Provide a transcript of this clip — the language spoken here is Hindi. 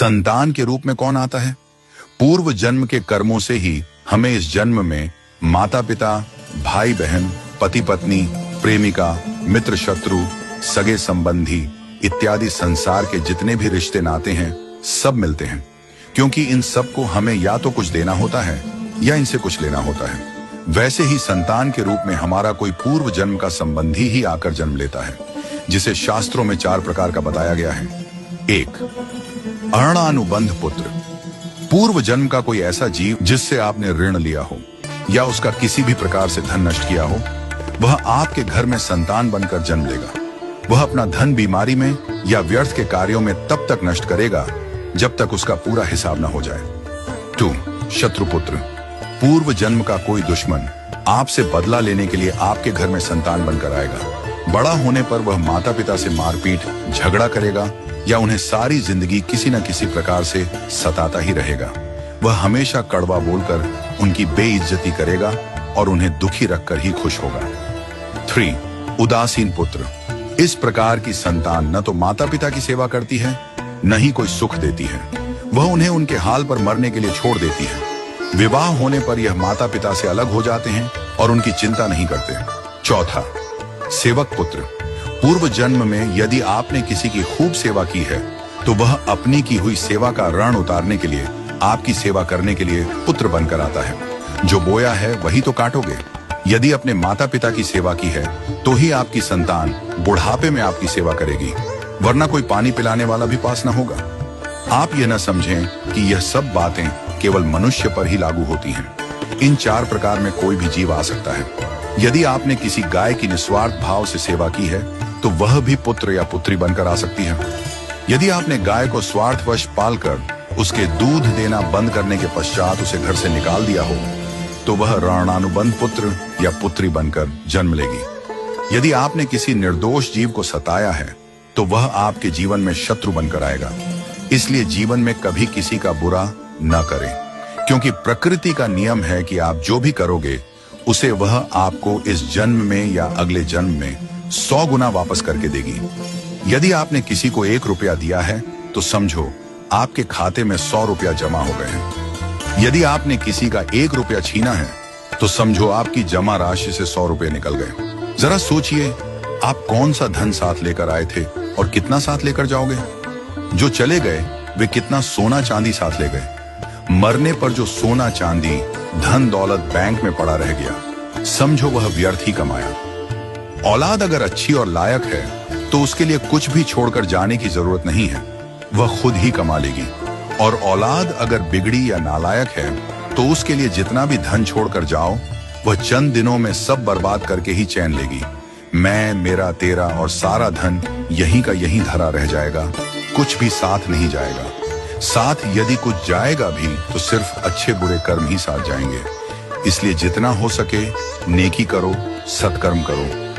संतान के रूप में कौन आता है? पूर्व जन्म के कर्मों से ही हमें इस जन्म में माता पिता, भाई बहन, पति पत्नी, प्रेमिका, मित्र शत्रु, सगे संबंधी इत्यादि संसार के जितने भी रिश्ते नाते हैं सब मिलते हैं, क्योंकि इन सबको हमें या तो कुछ देना होता है या इनसे कुछ लेना होता है। वैसे ही संतान के रूप में हमारा कोई पूर्व जन्म का संबंधी ही आकर जन्म लेता है, जिसे शास्त्रों में 4 प्रकार का बताया गया है। 1. अऋणानुबंध पुत्र। पूर्व जन्म का कोई ऐसा जीव जिससे आपने ऋण लिया हो या उसका किसी भी प्रकार से धन नष्ट किया हो, वह आपके घर में संतान बनकर जन्म लेगा। वह अपना धन बीमारी में या व्यर्थ के कार्यों में तब तक नष्ट करेगा जब तक उसका पूरा हिसाब न हो जाए। 2. शत्रुपुत्र। पूर्व जन्म का कोई दुश्मन आपसे बदला लेने के लिए आपके घर में संतान बनकर आएगा। बड़ा होने पर वह माता पिता से मारपीट, झगड़ा करेगा या उन्हें सारी जिंदगी किसी न किसी प्रकार से सताता ही रहेगा। वह हमेशा कड़वा बोलकर उनकी बेइज्जती करेगा और उन्हें दुखी रखकर ही खुश होगा। 3. उदासीन पुत्र। इस प्रकार की संतान न तो माता पिता की सेवा करती है, न ही कोई सुख देती है। वह उन्हें उनके हाल पर मरने के लिए छोड़ देती है। विवाह होने पर यह माता पिता से अलग हो जाते हैं और उनकी चिंता नहीं करते। 4. सेवक पुत्र। पूर्व जन्म में यदि आपने किसी की खूब सेवा की है तो वह अपनी की हुई सेवा का ऋण उतारने के लिए आपकी सेवा करने के लिए पुत्र बनकर आता है। जो बोया है वही तो काटोगे। यदि अपने माता पिता की सेवा की है तो ही आपकी संतान बुढ़ापे में आपकी सेवा करेगी, वरना कोई पानी पिलाने वाला भी पास न होगा। आप यह न समझें कि यह सब बातें केवल मनुष्य पर ही लागू होती हैं। इन 4 प्रकार में कोई भी जीव आ सकता है। यदि आपने किसी गाय की निस्वार्थ भाव से सेवा की है तो वह भी पुत्र या पुत्री बनकर आ सकती है। यदि आपने गाय को स्वार्थवश पालकर उसके दूध देना बंद करने के पश्चात उसे घर से निकाल दिया हो तो वह ऋणानुबंध पुत्र या पुत्री बनकर जन्म लेगी। यदि आपने किसी निर्दोष जीव को सताया है तो वह आपके जीवन में शत्रु बनकर आएगा। इसलिए जीवन में कभी किसी का बुरा न करें, क्योंकि प्रकृति का नियम है कि आप जो भी करोगे उसे वह आपको इस जन्म में या अगले जन्म में 100 गुना वापस करके देगी। यदि आपने किसी को 1 रुपया दिया है तो समझो आपके खाते में 100 रुपया जमा हो गए हैं। यदि आपने किसी का 1 रुपया छीना है तो समझो आपकी जमा राशि से 100 रुपये निकल गए। जरा सोचिए, आप कौन सा धन साथ लेकर आए थे और कितना साथ लेकर जाओगे? जो चले गए वे कितना सोना चांदी साथ ले गए? मरने पर जो सोना चांदी धन दौलत बैंक में पड़ा रह गया, समझो वह व्यर्थ ही कमाया। औलाद अगर अच्छी और लायक है तो उसके लिए कुछ भी छोड़कर जाने की जरूरत नहीं है, वह खुद ही कमा लेगी। और औलाद अगर बिगड़ी या नालायक है तो उसके लिए जितना भी धन छोड़कर जाओ वह चंद दिनों में सब बर्बाद करके ही चैन लेगी। मैं, मेरा, तेरा और सारा धन यहीं का यहीं धरा रह जाएगा, कुछ भी साथ नहीं जाएगा। साथ यदि कुछ जाएगा भी तो सिर्फ अच्छे बुरे कर्म ही साथ जाएंगे। इसलिए जितना हो सके नेकी करो, सत्कर्म करो।